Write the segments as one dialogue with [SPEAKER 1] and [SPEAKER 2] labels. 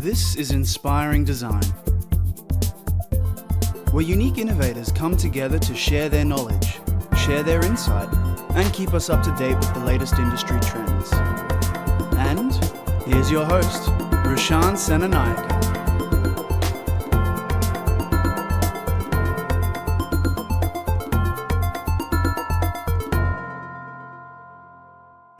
[SPEAKER 1] This is Inspiring Design, where unique innovators come together to share their knowledge, share their insight, and keep us up to date with the latest industry trends. And here's your host, Shannen Roe.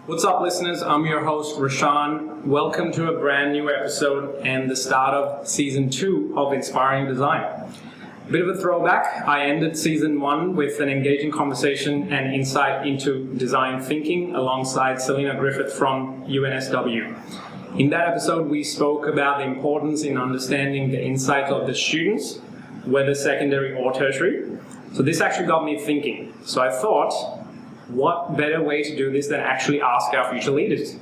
[SPEAKER 2] What's up, listeners? I'm your host, Rashan. Welcome to a brand new episode and the start of Season 2 of Inspiring Design. A bit of a throwback. I ended Season 1 with an engaging conversation and insight into design thinking alongside Selena Griffith from UNSW. In that episode, we spoke about the importance in understanding the insights of the students, whether secondary or tertiary. So this actually got me thinking. So I thought, what better way to do this than actually ask our future leaders?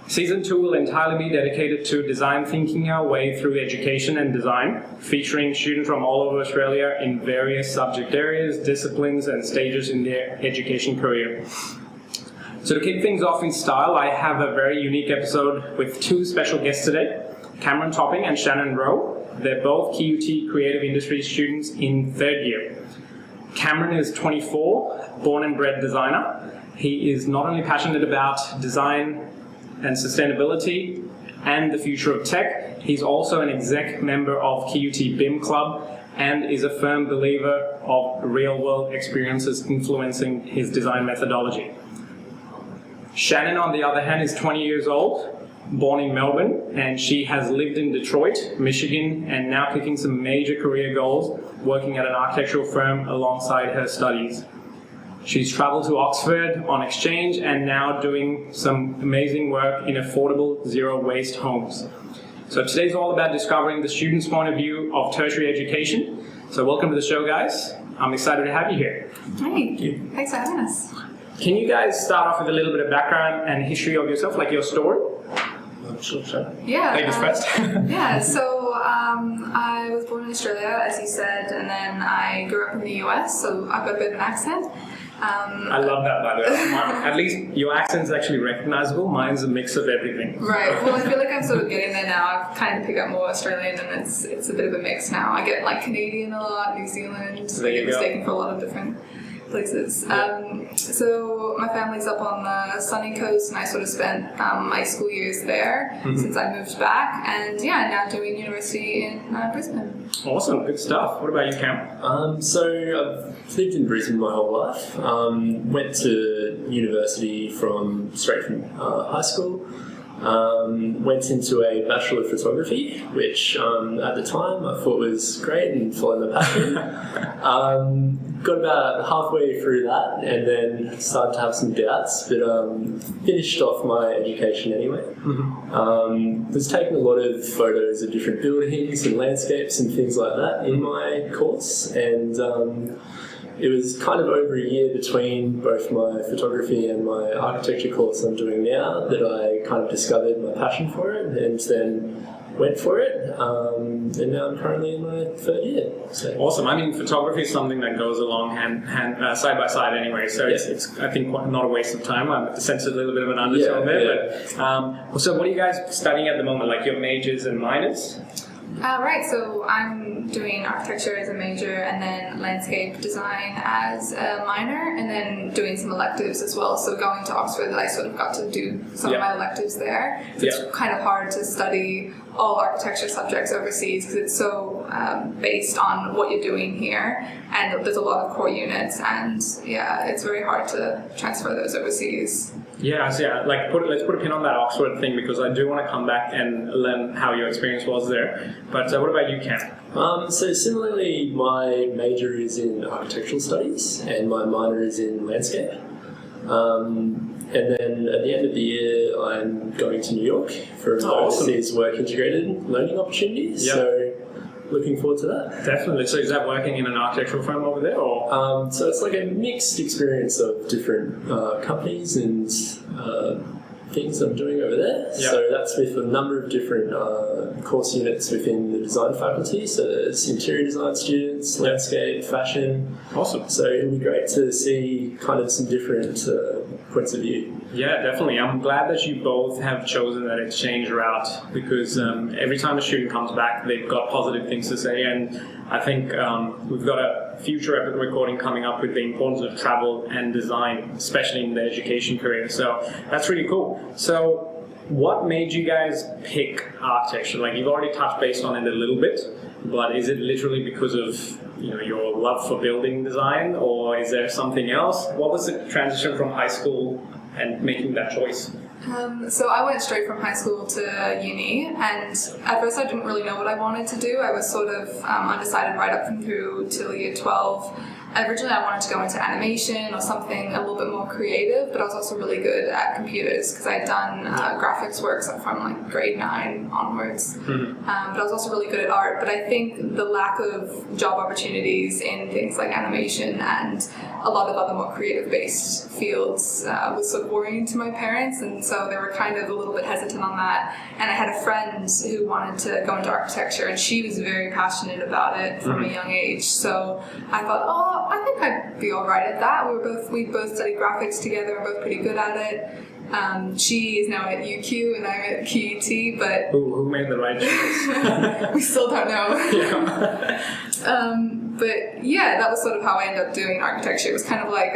[SPEAKER 2] Season 2 will entirely be dedicated to design thinking our way through education and design, featuring students from all over Australia in various subject areas, disciplines, and stages in their education career. So to kick things off in style, I have a very unique episode with two special guests today, Topping and Shannen Roe. They're both QUT Creative Industries students in third year. Cameron is 24, born and bred designer. He is not only passionate about design and sustainability and the future of tech, he's also an exec member of QUT BIM Club and is a firm believer of real-world experiences influencing his design methodology. Shannen, on the other hand, is 20 years old, born in Melbourne, and she has lived in Detroit, Michigan, and now kicking some major career goals, working at an architectural firm alongside her studies. She's traveled to Oxford on exchange and now doing some amazing work in affordable zero-waste homes. So today's all about discovering the student's point of view of tertiary education. So welcome to the show, guys. I'm excited to have you here.
[SPEAKER 3] Hey, thanks for having us.
[SPEAKER 2] Can you guys start off with a little bit of background and history of yourself, like your story? Sure.
[SPEAKER 3] Yeah.
[SPEAKER 2] Ladies first.
[SPEAKER 3] Yeah, so I was born in Australia, as you said, and then I grew up in the US, so I've got a bit of an accent.
[SPEAKER 2] I love that, by the way. At least your accent's actually recognizable. Mine's a mix of everything.
[SPEAKER 3] Right. Well, I feel like I'm sort of getting there now. I've kind of picked up more Australian, and it's a bit of a mix now. I get like Canadian a lot, New Zealand.
[SPEAKER 2] There you
[SPEAKER 3] I get mistaken for a lot of different places. So my family's up on the sunny coast, and I sort of spent my school years there since I moved back, and now doing university in Brisbane.
[SPEAKER 2] Awesome, good stuff. What about you, Cam?
[SPEAKER 4] So I've lived in Brisbane my whole life. Went to university straight from high school. Went into a Bachelor of Photography, which at the time I thought was great and followed my passion. Got about halfway through that and then started to have some doubts, but finished off my education anyway. Was taking a lot of photos of different buildings and landscapes and things like that in my course, and it was kind of over a year between both my photography and my architecture course I'm doing now that I kind of discovered my passion for it and then went for it, and now I'm currently in my third year. So.
[SPEAKER 2] Awesome. I mean, photography is something that goes along side by side anyway, so it's I think not a waste of time. I sense a little bit of an undertone there. But, so what are you guys studying at the moment, like your majors and minors?
[SPEAKER 3] Right, so I'm doing architecture as a major and then landscape design as a minor, and then doing some electives as well. So going to Oxford, I sort of got to do some of my electives there. So it's kind of hard to study all architecture subjects overseas because it's so based on what you're doing here, and there's a lot of core units, and it's very hard to transfer those overseas.
[SPEAKER 2] Let's put a pin on that Oxford thing because I do want to come back and learn how your experience was there. But what about you, Cam?
[SPEAKER 4] So similarly, my major is in architectural studies and my minor is in landscape. And then at the end of the year, I'm going to New York for an overseas work integrated learning opportunity. Yep. So looking forward to that.
[SPEAKER 2] Definitely. So is that working in an architectural firm over there? Or?
[SPEAKER 4] So it's like a mixed experience of different companies and things I'm doing over there. Yep. So that's with a number of different course units within the design faculty. So there's interior design students, landscape, fashion.
[SPEAKER 2] Awesome.
[SPEAKER 4] So it'll be great to see kind of some different points of view.
[SPEAKER 2] Yeah, definitely. I'm glad that you both have chosen that exchange route because every time a student comes back, they've got positive things to say. And I think we've got a future recording coming up with the importance of travel and design, especially in the education career. So that's really cool. So what made you guys pick architecture? Like, you've already touched base on it a little bit, but is it literally because of your love for building design, or is there something else? What was the transition from high school and making that choice?
[SPEAKER 3] So I went straight from high school to uni, and at first I didn't really know what I wanted to do. I was sort of undecided right up through till year 12. Originally I wanted to go into animation or something a little bit more creative, but I was also really good at computers because I'd done graphics work from like grade 9 onwards. But I was also really good at art. But I think the lack of job opportunities in things like animation and a lot of other more creative based fields was sort of worrying to my parents, and so they were kind of a little bit hesitant on that. And I had a friend who wanted to go into architecture, and she was very passionate about it from a young age. So I thought, I think I'd be all right at that. We both studied graphics together. We're both pretty good at it. She is now at UQ and I'm at QUT, but
[SPEAKER 2] Who made the right choice?
[SPEAKER 3] we still don't know.
[SPEAKER 2] Yeah.
[SPEAKER 3] But yeah, that was sort of how I ended up doing architecture. It was kind of like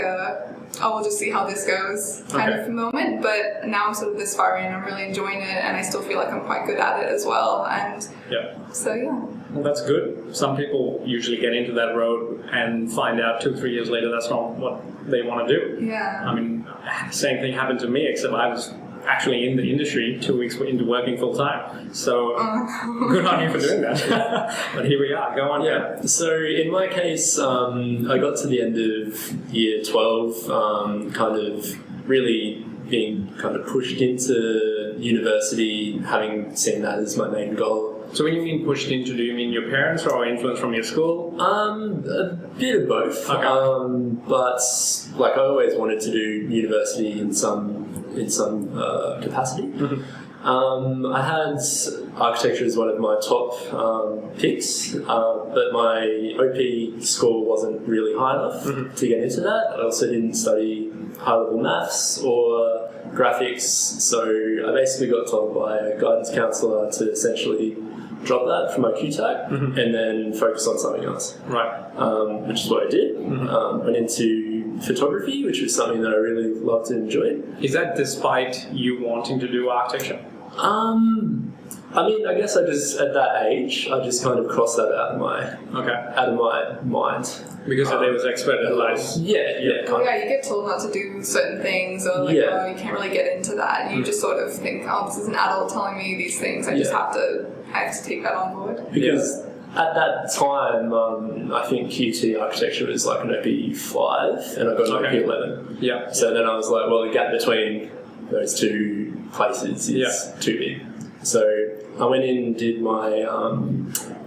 [SPEAKER 3] we'll just see how this goes kind of moment. But now I'm sort of this far in, I'm really enjoying it, and I still feel like I'm quite good at it as well. And so yeah.
[SPEAKER 2] Well, that's good. Some people usually get into that road and find out 2-3 years later that's not what they want to do.
[SPEAKER 3] Yeah.
[SPEAKER 2] I mean, same thing happened to me, except I was actually in the industry 2 weeks into working full time. So good on you for doing that. But here we are. Go on.
[SPEAKER 4] Yeah. So in my case, I got to the end of year 12, kind of really being kind of pushed into university, having seen that as my main goal.
[SPEAKER 2] So when you mean pushed into, do you mean your parents or influence from your school?
[SPEAKER 4] A bit of both.
[SPEAKER 2] Okay.
[SPEAKER 4] But like I always wanted to do university in some capacity. I had architecture as one of my top picks, but my OP score wasn't really high enough to get into that. I also didn't study high-level maths or graphics, so I basically got told by a guidance counsellor to essentially drop that for my QTAC and then focus on something else.
[SPEAKER 2] Right.
[SPEAKER 4] Which is what I did. Went into photography, which was something that I really loved and enjoyed.
[SPEAKER 2] Is that despite you wanting to do architecture?
[SPEAKER 4] I mean, I guess at that age, I just kind of crossed that out of my mind.
[SPEAKER 2] Because there was expert advice.
[SPEAKER 4] Yeah.
[SPEAKER 3] You get told not to do certain things, or like, you can't really get into that. And you just sort of think, this is an adult telling me these things. I just have to take that on board.
[SPEAKER 4] Because at that time, I think QT architecture was like an OP5, and I got an OP11.
[SPEAKER 2] Yeah.
[SPEAKER 4] So then I was like, well, the gap between those two places is too big. So I went in and did my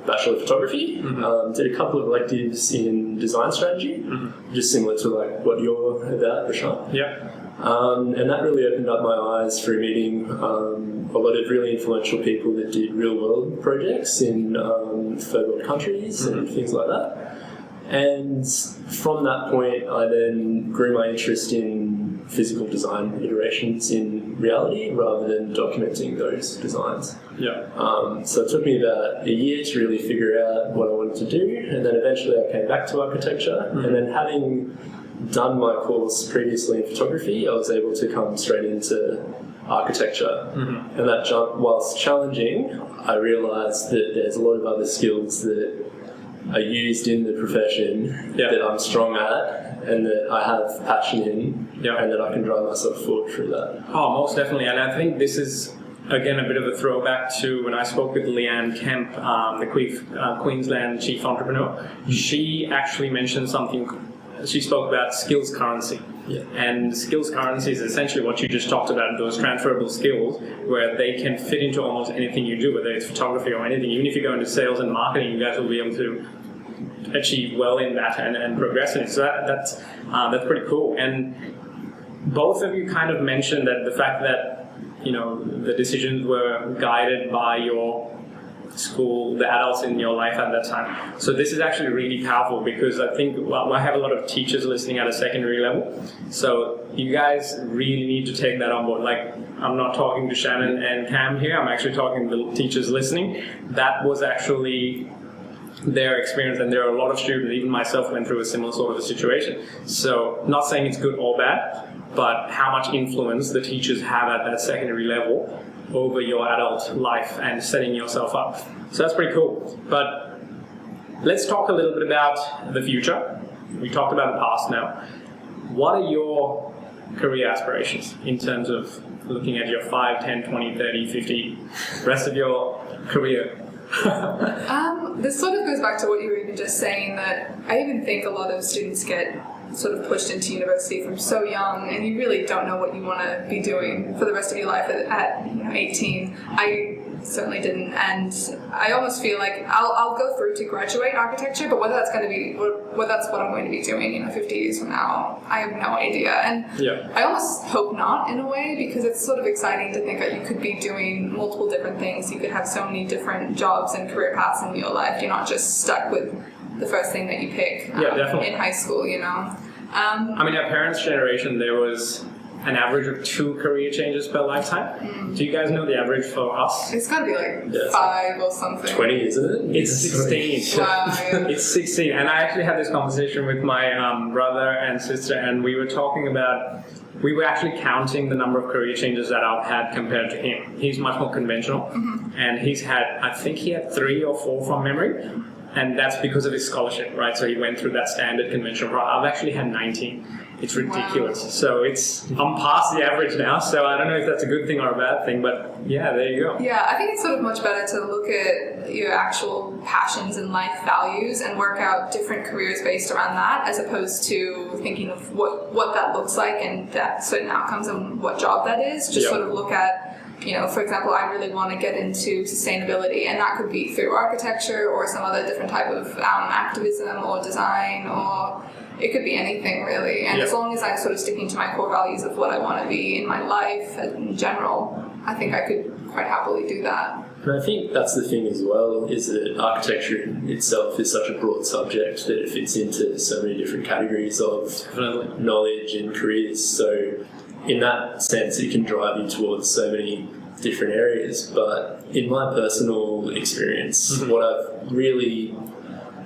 [SPEAKER 4] Bachelor of Photography, did a couple of electives in design strategy, just similar to like what you're about, Rashan.
[SPEAKER 2] Yeah.
[SPEAKER 4] And that really opened up my eyes through meeting a lot of really influential people that did real-world projects in third world countries and things like that. And from that point, I then grew my interest in physical design iterations in reality rather than documenting those designs.
[SPEAKER 2] Yeah.
[SPEAKER 4] So it took me about a year to really figure out what I wanted to do, and then eventually I came back to architecture, and then having done my course previously in photography, I was able to come straight into architecture. And that jump, whilst challenging, I realised that there's a lot of other skills that are used in the profession that I'm strong at and that I have passion in, and that I can drive myself forward through that.
[SPEAKER 2] Oh, most definitely. And I think this is, again, a bit of a throwback to when I spoke with Leanne Kemp, the Queensland chief entrepreneur. She actually mentioned something. She spoke about skills currency.
[SPEAKER 4] Yeah.
[SPEAKER 2] And skills currency is essentially what you just talked about, those transferable skills where they can fit into almost anything you do, whether it's photography or anything. Even if you go into sales and marketing, you guys will be able to achieve well in that and progress in it. So that's pretty cool. And both of you kind of mentioned that the fact that, the decisions were guided by your school, the adults in your life at that time. So this is actually really powerful because I think I have a lot of teachers listening at a secondary level. So you guys really need to take that on board. Like, I'm not talking to Shannon and Cam here, I'm actually talking to the teachers listening. That was actually their experience, and there are a lot of students, even myself, went through a similar sort of a situation. So not saying it's good or bad, but how much influence the teachers have at that secondary level over your adult life and setting yourself up. So that's pretty cool. But let's talk a little bit about the future. We talked about the past now. What are your career aspirations in terms of looking at your 5, 10, 20, 30, 50, rest of your career?
[SPEAKER 3] This sort of goes back to what you were even just saying, that I even think a lot of students get sort of pushed into university from so young, and you really don't know what you want to be doing for the rest of your life at 18. I certainly didn't, and I almost feel like I'll go through to graduate architecture, but whether that's going to be whether that's what I'm going to be doing 50 years from now, I have no idea. And I almost hope not, in a way, because it's sort of exciting to think that you could be doing multiple different things. You could have so many different jobs and career paths in your life. You're not just stuck with the first thing that you pick in high school, I
[SPEAKER 2] mean, our parents' generation, there was an average of 2 career changes per lifetime. Do you guys know the average for us?
[SPEAKER 3] It's got to be like 5 or something.
[SPEAKER 4] 20, isn't it?
[SPEAKER 2] It's 16.
[SPEAKER 3] Wow, yeah.
[SPEAKER 2] It's 16. And I actually had this conversation with my brother and sister, and we were talking about, we were actually counting the number of career changes that I've had compared to him. He's much more conventional, and he's had, I think he had 3 or 4 from memory. And that's because of his scholarship, right? So he went through that standard conventional route. I've actually had 19. It's ridiculous. Wow. So I'm past the average now, so I don't know if that's a good thing or a bad thing, but yeah, there you go.
[SPEAKER 3] Yeah, I think it's sort of much better to look at your actual passions and life values and work out different careers based around that, as opposed to thinking of what that looks like and that certain outcomes and what job that is. Just sort of look at, for example, I really want to get into sustainability, and that could be through architecture or some other different type of activism or design, or it could be anything really. And as long as I'm sort of sticking to my core values of what I want to be in my life in general, I think I could quite happily do that.
[SPEAKER 4] And I think that's the thing as well, is that architecture itself is such a broad subject that it fits into so many different categories of knowledge and careers. So in that sense, it can drive you towards so many different areas. But in my personal experience, what I've really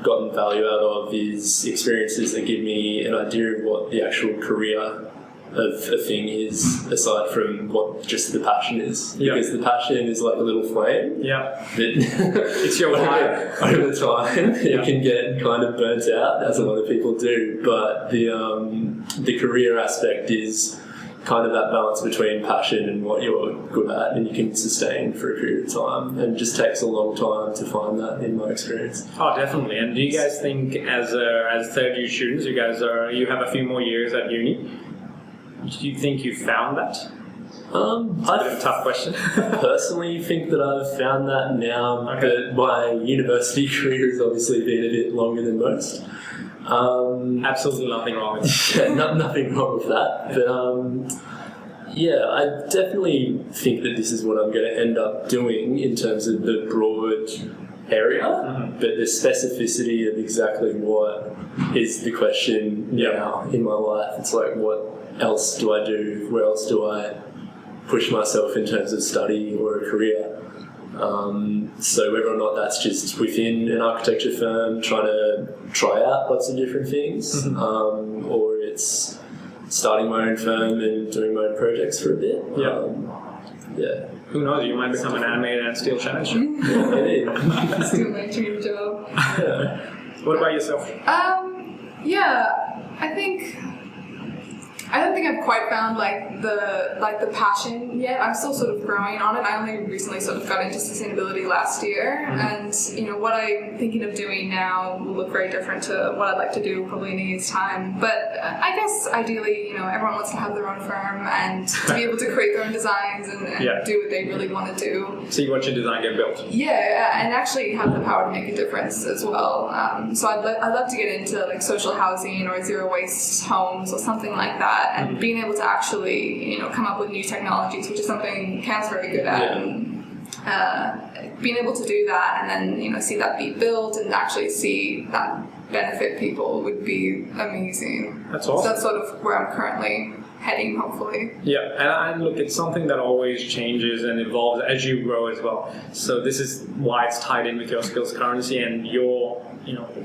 [SPEAKER 4] gotten value out of is experiences that give me an idea of what the actual career of a thing is, aside from what just the passion is. Because the passion is like a little flame. That
[SPEAKER 2] it's your life.
[SPEAKER 4] Over time, it can get kind of burnt out, as a lot of people do. But the career aspect is kind of that balance between passion and what you're good at, and you can sustain for a period of time, and it just takes a long time to find that, in my experience.
[SPEAKER 2] Oh, definitely. And do you guys think, as third year students, you have a few more years at uni, do you think you found that? It's a bit of a tough question.
[SPEAKER 4] Personally think that I've found that now, but my university career has obviously been a bit longer than most.
[SPEAKER 2] Absolutely nothing wrong with that.
[SPEAKER 4] Nothing wrong with that. But I definitely think that this is what I'm going to end up doing in terms of the broad area, but the specificity of exactly what is the question now in my life. It's like, what else do I do? Where else do I push myself in terms of study or a career? So whether or not that's just within an architecture firm trying to try out lots of different things, or it's starting my own firm and doing my own projects for a bit.
[SPEAKER 2] Who knows, you might become an animator and steal Shannon's show.
[SPEAKER 3] Still my dream job.
[SPEAKER 2] What about yourself?
[SPEAKER 3] I don't think I've quite found the passion yet. I'm still sort of growing on it. I only recently sort of got into sustainability last year, and what I'm thinking of doing now will look very different to what I'd like to do probably in a year's time. But I guess ideally, everyone wants to have their own firm and to be able to create their own designs and do what they really want to do.
[SPEAKER 2] So you want your design get built?
[SPEAKER 3] Yeah, and actually have the power to make a difference as well. So I'd love to get into like social housing or zero waste homes or something like that. And being able to actually, come up with new technologies, which is something Cam's very good at. And being able to do that and then see that be built and actually see that benefit people would be amazing.
[SPEAKER 2] That's awesome.
[SPEAKER 3] So that's sort of where I'm currently heading, hopefully.
[SPEAKER 2] Yeah, and look, it's something that always changes and evolves as you grow as well. So this is why it's tied in with your skills currency and your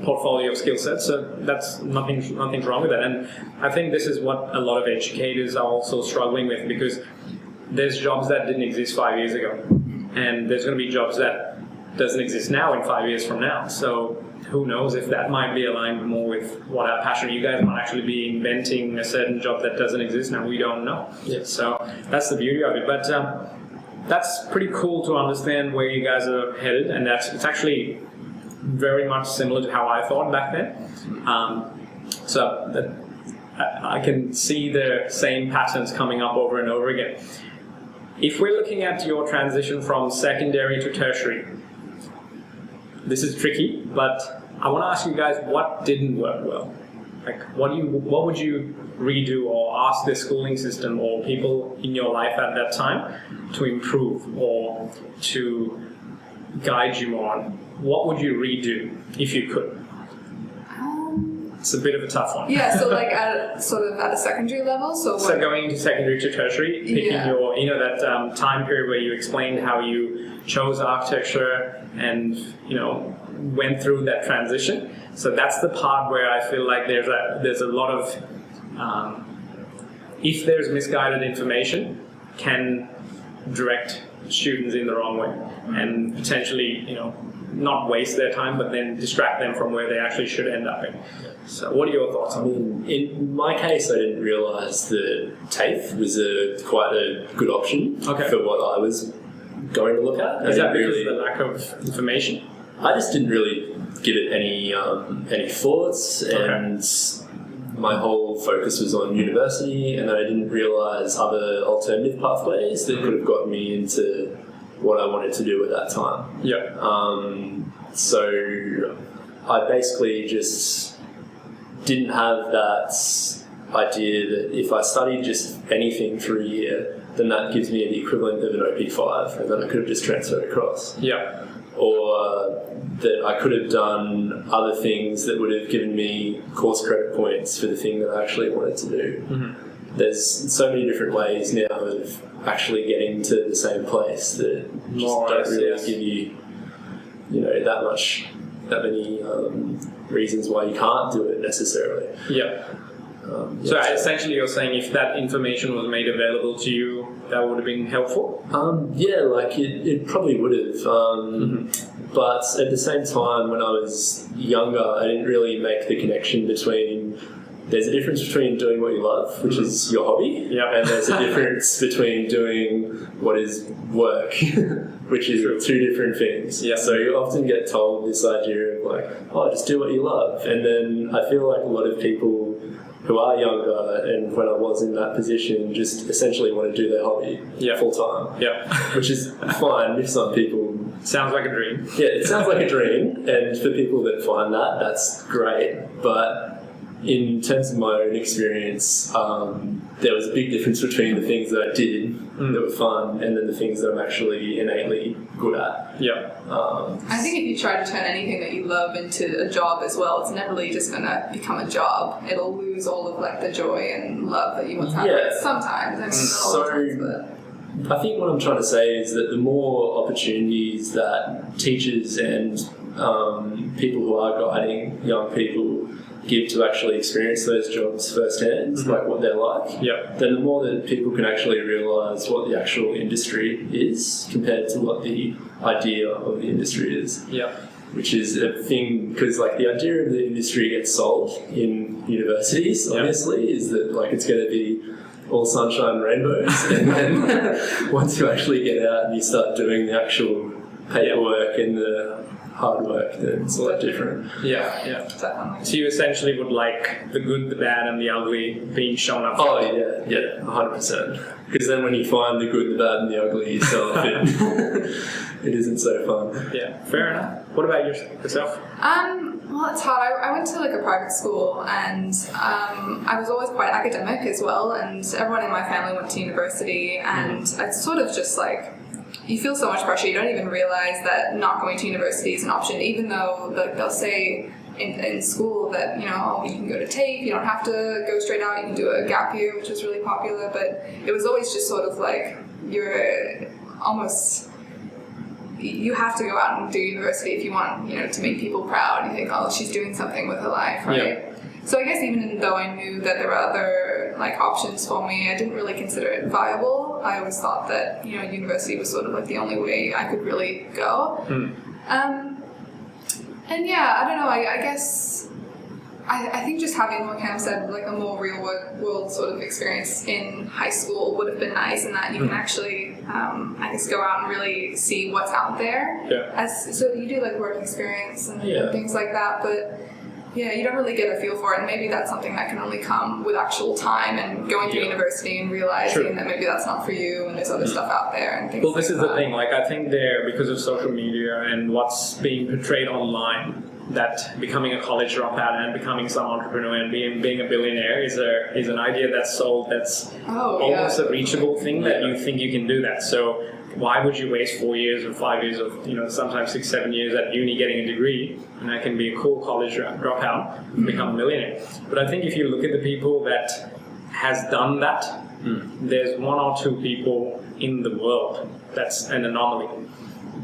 [SPEAKER 2] portfolio of skill sets. So that's nothing's wrong with that. And I think this is what a lot of educators are also struggling with, because there's jobs that didn't exist 5 years ago, and there's going to be jobs that doesn't exist now in 5 years from now. So who knows if that might be aligned more with what our passion. You guys might actually be inventing a certain job that doesn't exist now. We don't know.
[SPEAKER 4] Yeah.
[SPEAKER 2] So that's the beauty of it. But that's pretty cool to understand where you guys are headed, and it's actually very much similar to how I thought back then. So I can see the same patterns coming up over and over again. If we're looking at your transition from secondary to tertiary, this is tricky, but I want to ask you guys what didn't work well. Like, what would you redo or ask the schooling system or people in your life at that time to improve or to guide you more on? What would you redo if you could? It's a bit of a tough one.
[SPEAKER 3] Yeah, so like at a secondary level. So
[SPEAKER 2] going into secondary to tertiary, picking your that time period where you explained how you chose architecture and went through that transition. So that's the part where I feel like there's a lot of if there's misguided information, can direct students in the wrong way and potentially not waste their time, but then distract them from where they actually should end up in. So what are your thoughts on that?
[SPEAKER 4] In my case, I didn't realise that TAFE was quite a good option for what I was going to look at.
[SPEAKER 2] Is that because of the lack of information?
[SPEAKER 4] I just didn't really give it any thoughts, and my whole focus was on university, and I didn't realise other alternative pathways that could have gotten me into what I wanted to do at that time.
[SPEAKER 2] Yeah.
[SPEAKER 4] So I basically just didn't have that idea that if I studied just anything for a year, then that gives me the equivalent of an OP5, and then I could have just transferred across.
[SPEAKER 2] Yeah.
[SPEAKER 4] Or that I could have done other things that would have given me course credit points for the thing that I actually wanted to do. Mm-hmm. There's so many different ways now of actually getting to the same place that just don't really give you, that many reasons why you can't do it necessarily.
[SPEAKER 2] Yeah. So essentially you're saying if that information was made available to you, that would have been helpful?
[SPEAKER 4] It probably would have. But at the same time, when I was younger, I didn't really make the connection between... There's a difference between doing what you love, which is your hobby, and there's a difference between doing what is work, which is two different things. Yeah. So you often get told this idea of just do what you love. And then I feel like a lot of people who are younger, and when I was in that position, just essentially want to do their hobby full time. Yeah. Which is fine if some people...
[SPEAKER 2] Sounds like a dream.
[SPEAKER 4] Yeah, it sounds like a dream, and for people that find that, that's great. But in terms of my own experience, there was a big difference between the things that I did that were fun and then the things that I'm actually innately good at.
[SPEAKER 2] Yeah.
[SPEAKER 3] I think if you try to turn anything that you love into a job as well, it's never really just going to become a job. It'll lose all of the joy and love that you once had.
[SPEAKER 4] Yeah.
[SPEAKER 3] Sometimes. I mean, not all the times, but...
[SPEAKER 4] I think what I'm trying to say is that the more opportunities that teachers and people who are guiding young people give to actually experience those jobs firsthand, like what they're like, then the more that people can actually realise what the actual industry is compared to what the idea of the industry is.
[SPEAKER 2] Yeah.
[SPEAKER 4] Which is a thing, because the idea of the industry gets sold in universities, obviously, is that it's going to be all sunshine and rainbows, and then once you actually get out and you start doing the actual paperwork and the hard work, then it's a lot different.
[SPEAKER 2] Yeah. So you essentially would like the good, the bad, and the ugly being shown up.
[SPEAKER 4] Oh yeah, 100%. Because then when you find the good, the bad, and the ugly yourself, it isn't so fun.
[SPEAKER 2] Yeah, fair enough. What about yourself?
[SPEAKER 3] Well, it's hard. I went to a private school, and I was always quite academic as well, and everyone in my family went to university, and I sort of just you feel so much pressure. You don't even realize that not going to university is an option, even though they'll say in school that, you can go to TAFE, you don't have to go straight out, you can do a gap year, which is really popular, but it was always just sort of like you're almost... You have to go out and do university if you want, to make people proud. You think, oh, she's doing something with her life, right?
[SPEAKER 2] Yeah.
[SPEAKER 3] So I guess even though I knew that there were other options for me, I didn't really consider it viable. I always thought that university was sort of the only way I could really go. And yeah, I don't know. I guess I think just having what Cam said, a more real world sort of experience in high school would have been nice, in that you can actually, I guess, go out and really see what's out there.
[SPEAKER 2] Yeah.
[SPEAKER 3] So you do work experience and things like that, but yeah, you don't really get a feel for it, and maybe that's something that can only come with actual time and going to university and realizing that maybe that's not for you, and there's other stuff out there and things
[SPEAKER 2] Well, this is the thing. I think because of social media and what's being portrayed online, that becoming a college dropout and becoming some entrepreneur and being a billionaire is an idea that's sold, that's almost a reachable thing, that you think you can do that. So why would you waste 4 years or 5 years of, sometimes 6-7 years at uni getting a degree, and that can be a cool college dropout and become a millionaire? But I think if you look at the people that has done that, there's 1 or 2 people in the world. That's an anomaly.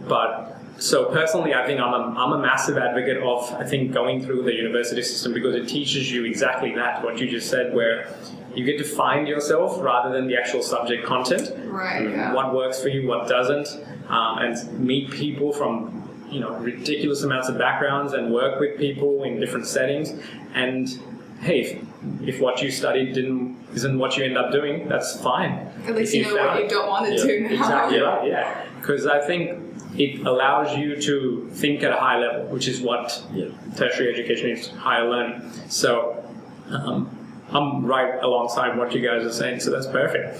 [SPEAKER 2] But so personally, I think I'm a massive advocate of, I think, going through the university system, because it teaches you exactly that, what you just said, where you get to find yourself rather than the actual subject content.
[SPEAKER 3] Right. Yeah.
[SPEAKER 2] What works for you, what doesn't, and meet people from ridiculous amounts of backgrounds and work with people in different settings. And hey, if what you studied isn't what you end up doing, that's fine.
[SPEAKER 3] At least you know what you don't want to do now.
[SPEAKER 2] Exactly right. Yeah, because I think it allows you to think at a high level, which is what tertiary education is, higher learning. So I'm right alongside what you guys are saying, so that's perfect.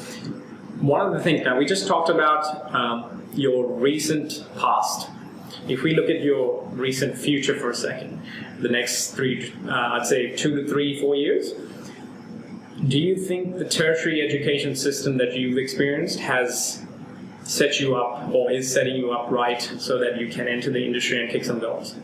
[SPEAKER 2] One of the things, now we just talked about your recent past. If we look at your recent future for a second, the next I'd say 2 to 3, 4 years, do you think the tertiary education system that you've experienced has set you up, or is setting you up right, so that you can enter the industry and kick some goals?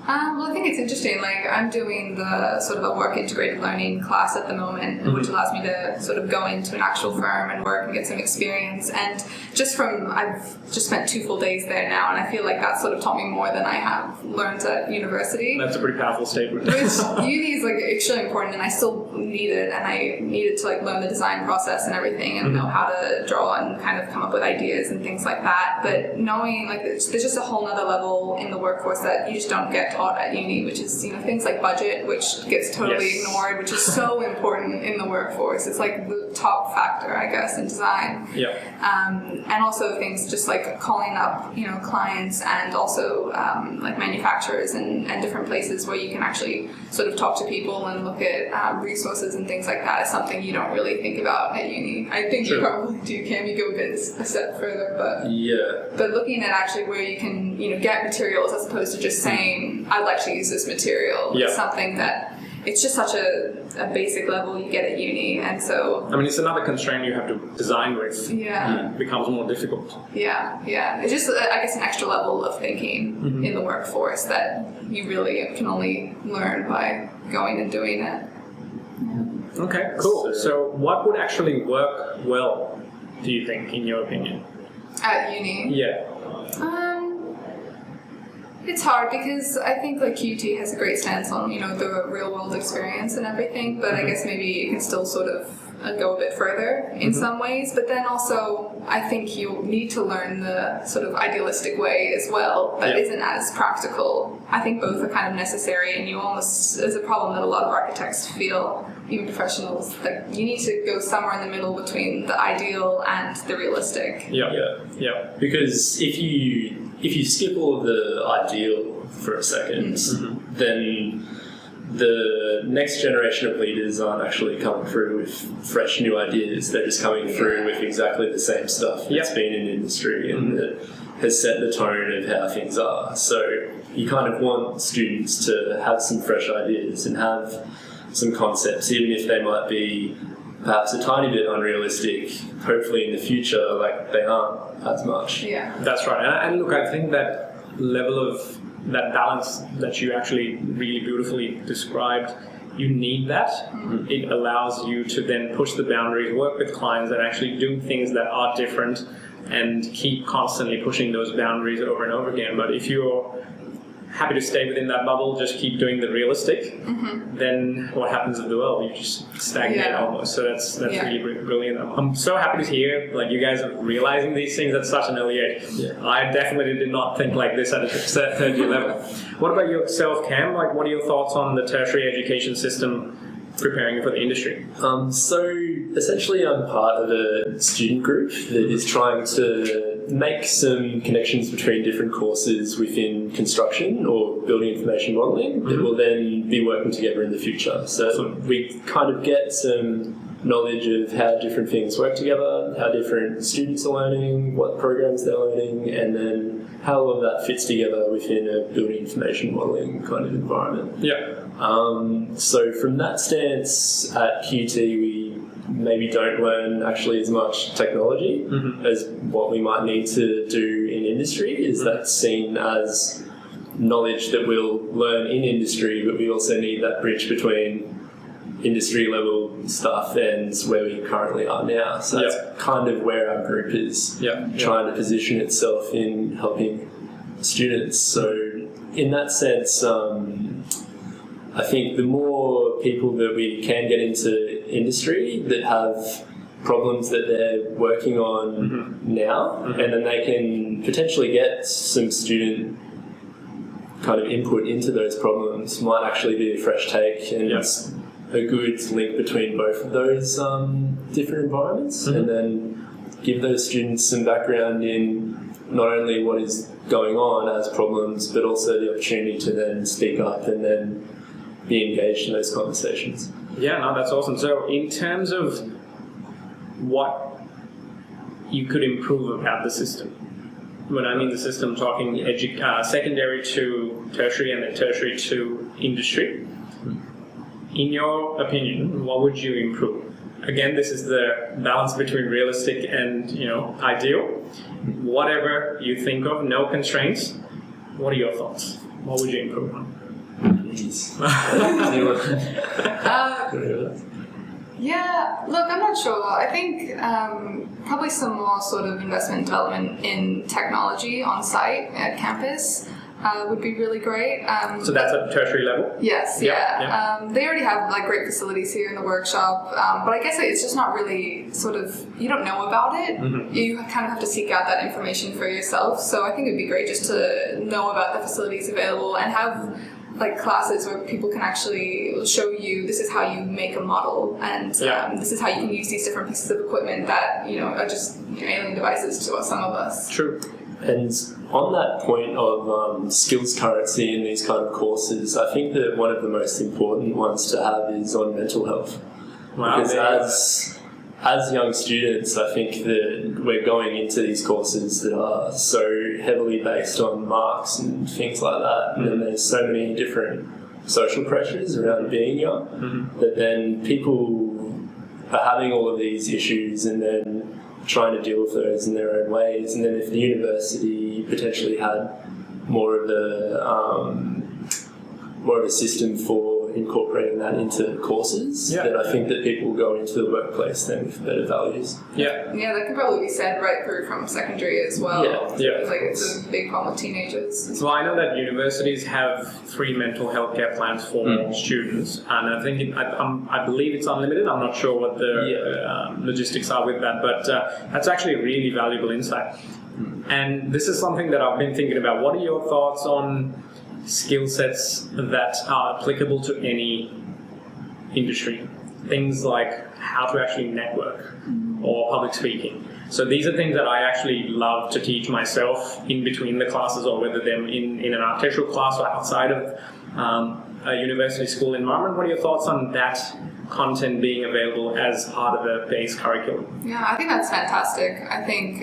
[SPEAKER 3] Well, I think it's interesting. I'm doing the sort of a work integrated learning class at the moment, which allows me to sort of go into an actual firm and work and get some experience. And I've just spent 2 full days there now, and I feel like that sort of taught me more than I have learned at university.
[SPEAKER 2] That's a pretty powerful statement.
[SPEAKER 3] Which uni is extremely important, and I still need it, and I needed to learn the design process and everything, and know how to draw and kind of come up with ideas and things like that. But knowing there's just a whole nother level in the workforce that you just don't get taught at uni, which is things like budget, which gets totally ignored, which is so important in the workforce. It's the top factor, I guess, in design.
[SPEAKER 2] Yeah.
[SPEAKER 3] And also things just calling up clients, and also manufacturers and different places where you can actually sort of talk to people and look at resources and things like that is something you don't really think about at uni. I think you probably do, Cam. You go a step further, but looking at actually where you can get materials, as opposed to just saying I'd like to use this material, is something that it's just such a basic level you get at uni, and so
[SPEAKER 2] it's another constraint you have to design with.
[SPEAKER 3] Yeah,
[SPEAKER 2] it becomes more difficult.
[SPEAKER 3] Yeah. It's just I guess an extra level of thinking in the workforce that you really can only learn by going and doing it.
[SPEAKER 2] Okay, cool. So what would actually work well, do you think, in your opinion?
[SPEAKER 3] At uni?
[SPEAKER 2] Yeah.
[SPEAKER 3] It's hard because I think QT has a great stance on the real world experience and everything, but I guess maybe you can still sort of go a bit further in some ways. But then also I think you need to learn the sort of idealistic way as well that isn't as practical. I think both are kind of necessary, and there's a problem that a lot of architects feel, even professionals, that you need to go somewhere in the middle between the ideal and the realistic.
[SPEAKER 2] Yeah.
[SPEAKER 4] Because if you skip all of the ideal for a second, then the next generation of leaders aren't actually coming through with fresh new ideas. They're just coming through with exactly the same stuff that's been in industry and that has set the tone of how things are. So you kind of want students to have some fresh ideas and have some concepts, even if they might be perhaps a tiny bit unrealistic. Hopefully in the future, like, they aren't as much.
[SPEAKER 3] Yeah.
[SPEAKER 2] That's right. And look, I think that level of that balance that you actually really beautifully described, you need that. Mm-hmm. It allows you to then push the boundaries, work with clients and actually do things that are different and keep constantly pushing those boundaries over and over again. But if you're happy to stay within that bubble, just keep doing the realistic, then what happens in the world? You just stagnate almost. So that's really brilliant. I'm so happy to hear like you guys are realizing these things at such an early age. Yeah. I definitely did not think like this at a third year level. What about yourself, Cam? Like, what are your thoughts on the tertiary education system preparing you for the industry?
[SPEAKER 4] So essentially I'm part of a student group that is trying to make some connections between different courses within construction or building information modelling that will then be working together in the future. So we kind of get some knowledge of how different things work together, how different students are learning, what programs they're learning, and then how all of that fits together within a building information modelling kind of environment.
[SPEAKER 2] Yeah.
[SPEAKER 4] So from that stance at QT, we maybe don't learn actually as much technology as what we might need to do in industry. Is that seen as knowledge that we'll learn in industry, but we also need that bridge between industry level stuff and where we currently are now. So that's kind of where our group is trying to position itself in helping students. So in that sense, I think the more people that we can get into industry that have problems that they're working on now, and then they can potentially get some student kind of input into those problems, might actually be a fresh take and it's a good link between both of those different environments, and then give those students some background in not only what is going on as problems, but also the opportunity to then speak up and then be engaged in those conversations.
[SPEAKER 2] Yeah, no, that's awesome. So in terms of what you could improve about the system, when I mean the system, talking secondary to tertiary and then tertiary to industry, in your opinion, what would you improve? Again, this is the balance between realistic and ideal. Whatever you think of, no constraints. What are your thoughts? What would you improve on?
[SPEAKER 3] Yeah, look, I'm not sure. I think probably some more sort of investment development in technology on site at campus would be really great.
[SPEAKER 2] So that's at tertiary level?
[SPEAKER 3] Yes, yeah. They already have like great facilities here in the workshop, but I guess it's just not really sort of, you don't know about it. You kind of have to seek out that information for yourself. So I think it would be great just to know about the facilities available and have like classes where people can actually show you this is how you make a model and this is how you can use these different pieces of equipment that are just alien devices to some of us.
[SPEAKER 2] True.
[SPEAKER 4] And on that point of skills currency in these kind of courses, I think that one of the most important ones to have is on mental health.
[SPEAKER 2] Wow.
[SPEAKER 4] Because as young students, I think that we're going into these courses that are so heavily based on marks and things like that, and there's so many different social pressures around being young that then people are having all of these issues and then trying to deal with those in their own ways. And then if the university potentially had more of a system for incorporating that into courses, then I think that people will go into the workplace then with better values.
[SPEAKER 3] Yeah, that could probably be said right through from secondary as well. Like it's a big problem with teenagers.
[SPEAKER 2] Well, I know that universities have free mental health care plans for students, and I think I believe it's unlimited. I'm not sure what the logistics are with that, but that's actually a really valuable insight. And this is something that I've been thinking about. What are your thoughts on skill sets that are applicable to any industry? Things like how to actually network or public speaking. So these are things that I actually love to teach myself in between the classes, or whether they're in an architectural class or outside of a university school environment. What are your thoughts on that content being available as part of the base curriculum?
[SPEAKER 3] Yeah, I think that's fantastic. I think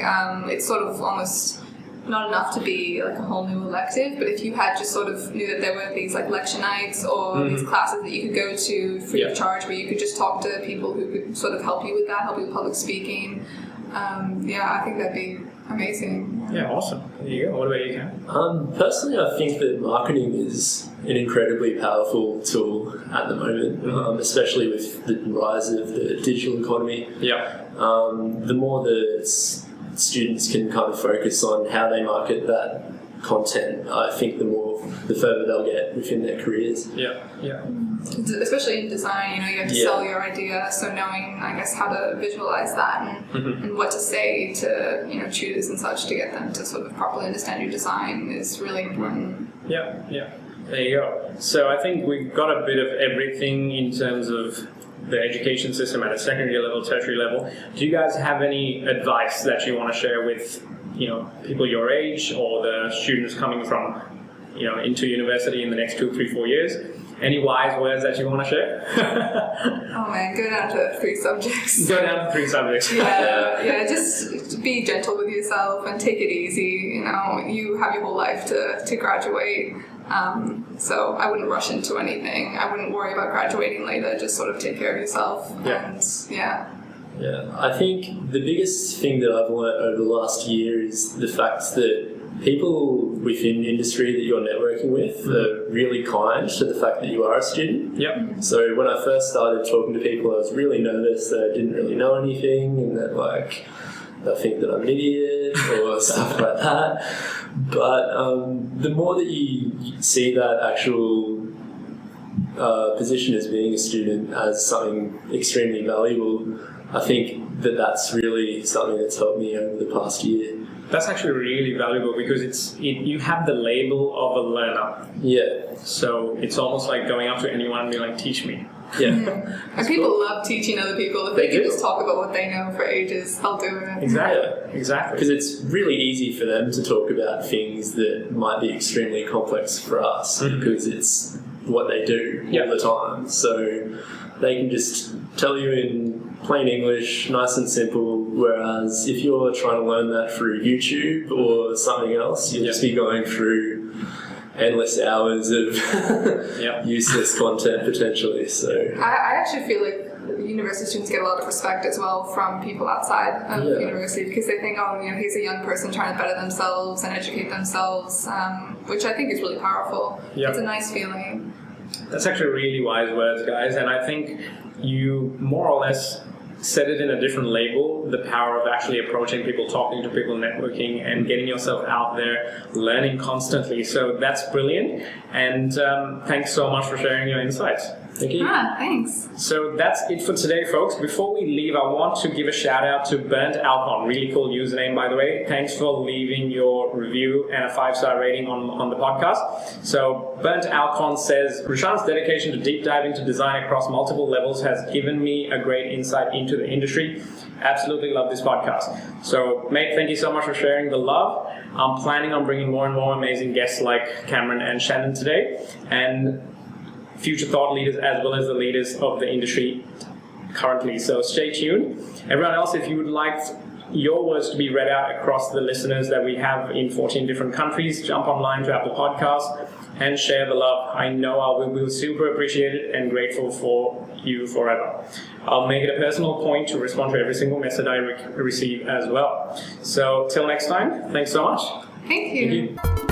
[SPEAKER 3] it's sort of almost not enough to be like a whole new elective, but if you had just sort of knew that there were these like lecture nights or these classes that you could go to free of charge, where you could just talk to people who could sort of help you with that, help you with public speaking. I think that'd be amazing.
[SPEAKER 2] Yeah, awesome. There you go. What about you, Cam?
[SPEAKER 4] Personally, I think that marketing is an incredibly powerful tool at the moment, especially with the rise of the digital economy.
[SPEAKER 2] Yeah.
[SPEAKER 4] The more that students can kind of focus on how they market that content, I think the further they'll get within their careers.
[SPEAKER 2] Yeah.
[SPEAKER 3] Especially in design, you have to sell your idea, so knowing, I guess, how to visualize that and what to say to, tutors and such to get them to sort of properly understand your design is really important.
[SPEAKER 2] Yeah. There you go. So I think we've got a bit of everything in terms of the education system at a secondary level, tertiary level. Do you guys have any advice that you want to share with, people your age or the students coming from, into university in the next 2, 3, 4 years? Any wise words that you want to share?
[SPEAKER 3] Oh man, go down to 3 subjects.
[SPEAKER 2] Go down to 3 subjects.
[SPEAKER 3] Just be gentle with yourself and take it easy. You have your whole life to graduate. So I wouldn't rush into anything. I wouldn't worry about graduating later. Just sort of take care of yourself.
[SPEAKER 2] Yeah.
[SPEAKER 4] I think the biggest thing that I've learned over the last year is the fact that people within the industry that you're networking with are really kind to the fact that you are a student.
[SPEAKER 2] Yep.
[SPEAKER 4] So when I first started talking to people, I was really nervous that I didn't really know anything and that they'll think that I'm an idiot or stuff like that. But the more that you see that actual position as being a student as something extremely valuable, I think that's really something that's helped me over the past year.
[SPEAKER 2] That's actually really valuable because you have the label of a learner.
[SPEAKER 4] Yeah.
[SPEAKER 2] So it's almost like going up to anyone and being like, teach me.
[SPEAKER 4] Yeah.
[SPEAKER 3] And people love teaching other people. If they can just talk about what they know for ages, they'll do it.
[SPEAKER 2] Exactly.
[SPEAKER 4] Because it's really easy for them to talk about things that might be extremely complex for us because it's what they do all the time. So they can just tell you in plain English, nice and simple, whereas if you're trying to learn that through YouTube or something else, you'll just be going through endless hours of useless content potentially. So
[SPEAKER 3] I actually feel like university students get a lot of respect as well from people outside of university because they think, here's a young person trying to better themselves and educate themselves, which I think is really powerful. Yeah. It's a nice feeling.
[SPEAKER 2] That's actually really wise words, guys, and I think you more or less set it in a different label, the power of actually approaching people, talking to people, networking, and getting yourself out there, learning constantly. So that's brilliant, and thanks so much for sharing your insights. Thank you.
[SPEAKER 3] Thanks.
[SPEAKER 2] So that's it for today, folks. Before we leave, I want to give a shout out to Burnt Alcon. Really cool username, by the way. Thanks for leaving your review and a 5-star rating on the podcast. So Burnt Alcon says, Rushan's dedication to deep dive into design across multiple levels has given me a great insight into the industry. Absolutely love this podcast. So, mate, thank you so much for sharing the love. I'm planning on bringing more and more amazing guests like Cameron and Shannon today, and future thought leaders as well as the leaders of the industry currently. So stay tuned. Everyone else, if you would like your words to be read out across the listeners that we have in 14 different countries, jump online to Apple Podcasts and share the love. I know I will be super appreciated and grateful for you forever. I'll make it a personal point to respond to every single message I receive as well. So till next time, thanks so much.
[SPEAKER 3] Thank you.
[SPEAKER 2] Thank you.